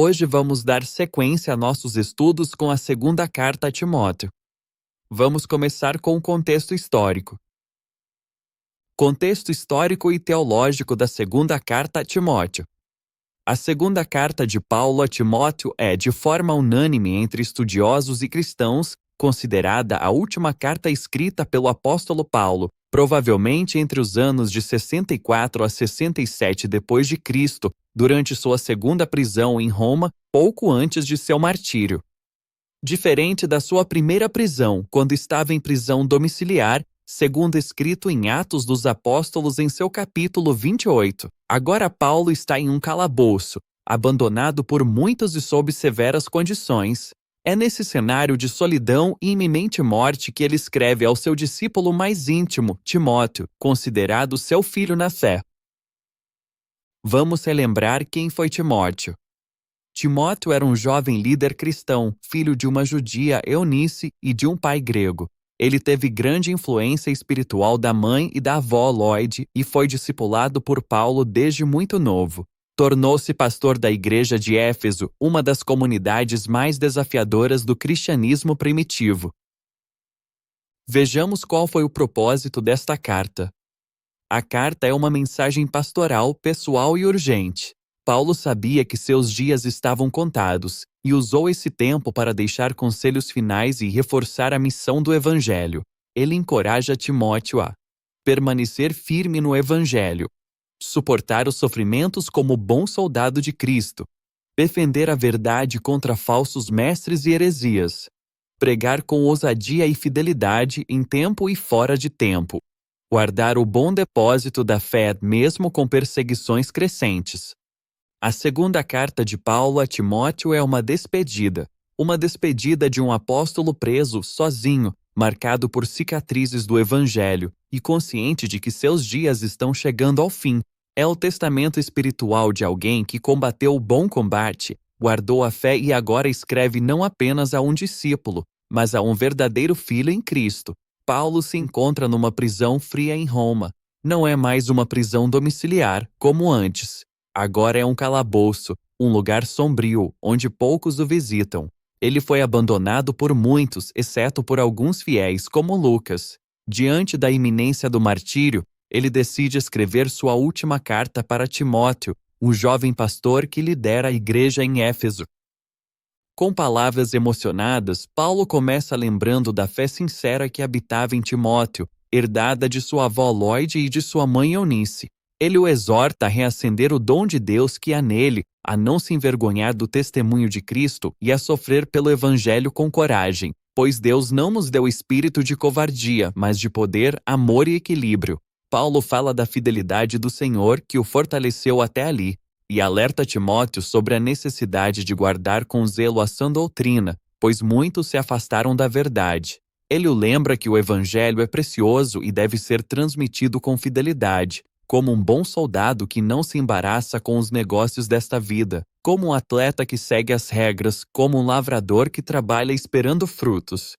Hoje vamos dar sequência a nossos estudos com a segunda carta a Timóteo. Vamos começar com o contexto histórico. Contexto histórico e teológico da segunda carta a Timóteo. A segunda carta de Paulo a Timóteo é, de forma unânime entre estudiosos e cristãos, considerada a última carta escrita pelo apóstolo Paulo, provavelmente entre os anos de 64 a 67 d.C., durante sua segunda prisão em Roma, pouco antes de seu martírio. Diferente da sua primeira prisão, quando estava em prisão domiciliar, segundo escrito em Atos dos Apóstolos em seu capítulo 28, agora Paulo está em um calabouço, abandonado por muitos e sob severas condições. É nesse cenário de solidão e iminente morte que ele escreve ao seu discípulo mais íntimo, Timóteo, considerado seu filho na fé. Vamos relembrar quem foi Timóteo. Timóteo era um jovem líder cristão, filho de uma judia Eunice e de um pai grego. Ele teve grande influência espiritual da mãe e da avó Lloyd e foi discipulado por Paulo desde muito novo. Tornou-se pastor da igreja de Éfeso, uma das comunidades mais desafiadoras do cristianismo primitivo. Vejamos qual foi o propósito desta carta. A carta é uma mensagem pastoral, pessoal e urgente. Paulo sabia que seus dias estavam contados e usou esse tempo para deixar conselhos finais e reforçar a missão do Evangelho. Ele encoraja Timóteo a permanecer firme no Evangelho, suportar os sofrimentos como bom soldado de Cristo, defender a verdade contra falsos mestres e heresias, pregar com ousadia e fidelidade em tempo e fora de tempo, guardar o bom depósito da fé mesmo com perseguições crescentes. A segunda carta de Paulo a Timóteo é uma despedida de um apóstolo preso sozinho, marcado por cicatrizes do Evangelho e consciente de que seus dias estão chegando ao fim. É o testamento espiritual de alguém que combateu o bom combate, guardou a fé e agora escreve não apenas a um discípulo, mas a um verdadeiro filho em Cristo. Paulo se encontra numa prisão fria em Roma. Não é mais uma prisão domiciliar, como antes. Agora é um calabouço, um lugar sombrio, onde poucos o visitam. Ele foi abandonado por muitos, exceto por alguns fiéis, como Lucas. Diante da iminência do martírio, ele decide escrever sua última carta para Timóteo, um jovem pastor que lidera a igreja em Éfeso. Com palavras emocionadas, Paulo começa lembrando da fé sincera que habitava em Timóteo, herdada de sua avó Lloyd e de sua mãe Eunice. Ele o exorta a reacender o dom de Deus que há nele, a não se envergonhar do testemunho de Cristo e a sofrer pelo Evangelho com coragem, pois Deus não nos deu espírito de covardia, mas de poder, amor e equilíbrio. Paulo fala da fidelidade do Senhor que o fortaleceu até ali, e alerta Timóteo sobre a necessidade de guardar com zelo a sã doutrina, pois muitos se afastaram da verdade. Ele o lembra que o Evangelho é precioso e deve ser transmitido com fidelidade, como um bom soldado que não se embaraça com os negócios desta vida, como um atleta que segue as regras, como um lavrador que trabalha esperando frutos.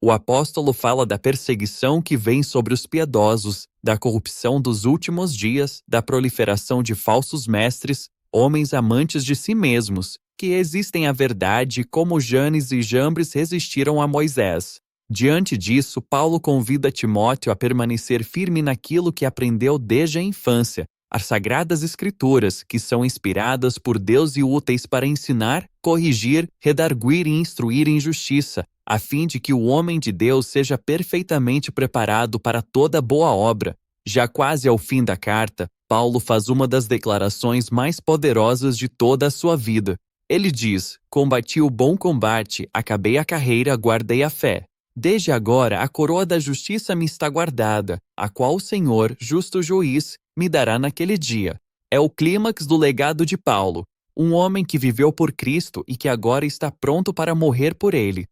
O apóstolo fala da perseguição que vem sobre os piedosos, da corrupção dos últimos dias, da proliferação de falsos mestres, homens amantes de si mesmos, que resistem à verdade como Janes e Jambres resistiram a Moisés. Diante disso, Paulo convida Timóteo a permanecer firme naquilo que aprendeu desde a infância, as Sagradas Escrituras, que são inspiradas por Deus e úteis para ensinar, corrigir, redarguir e instruir em justiça, a fim de que o homem de Deus seja perfeitamente preparado para toda boa obra. Já quase ao fim da carta, Paulo faz uma das declarações mais poderosas de toda a sua vida. Ele diz: "Combati o bom combate, acabei a carreira, guardei a fé. Desde agora a coroa da justiça me está guardada, a qual o Senhor, justo juiz, me dará naquele dia." É o clímax do legado de Paulo, um homem que viveu por Cristo e que agora está pronto para morrer por ele.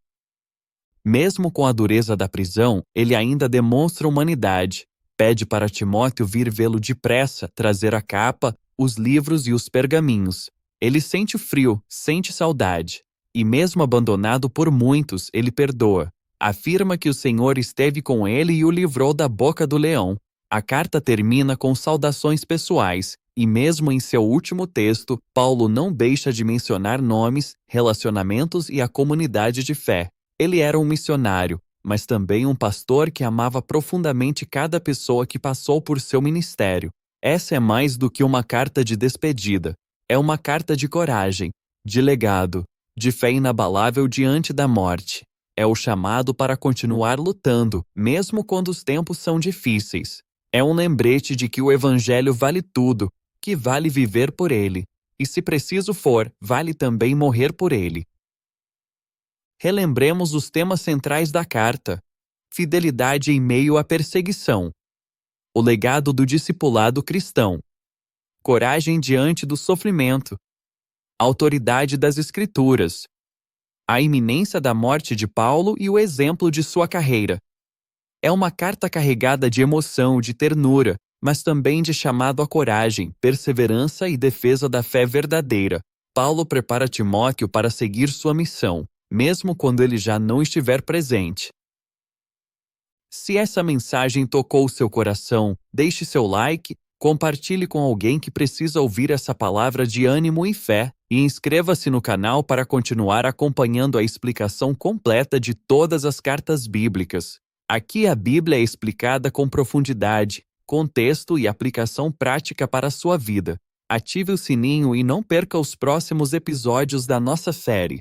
Mesmo com a dureza da prisão, ele ainda demonstra humanidade. Pede para Timóteo vir vê-lo depressa, trazer a capa, os livros e os pergaminhos. Ele sente frio, sente saudade. E mesmo abandonado por muitos, ele perdoa. Afirma que o Senhor esteve com ele e o livrou da boca do leão. A carta termina com saudações pessoais, E mesmo em seu último texto, Paulo não deixa de mencionar nomes, relacionamentos e a comunidade de fé. Ele era um missionário, mas também um pastor que amava profundamente cada pessoa que passou por seu ministério. Essa é mais do que uma carta de despedida. É uma carta de coragem, de legado, de fé inabalável diante da morte. É o chamado para continuar lutando, mesmo quando os tempos são difíceis. É um lembrete de que o Evangelho vale tudo, que vale viver por ele, e se preciso for, vale também morrer por ele. Relembremos os temas centrais da carta. Fidelidade em meio à perseguição. O legado do discipulado cristão. Coragem diante do sofrimento. Autoridade das Escrituras. A iminência da morte de Paulo e o exemplo de sua carreira. É uma carta carregada de emoção, de ternura, mas também de chamado à coragem, perseverança e defesa da fé verdadeira. Paulo prepara Timóteo para seguir sua missão, mesmo quando ele já não estiver presente. Se essa mensagem tocou seu coração, deixe seu like, compartilhe com alguém que precisa ouvir essa palavra de ânimo e fé, e inscreva-se no canal para continuar acompanhando a explicação completa de todas as cartas bíblicas. Aqui a Bíblia é explicada com profundidade, contexto e aplicação prática para a sua vida. Ative o sininho e não perca os próximos episódios da nossa série.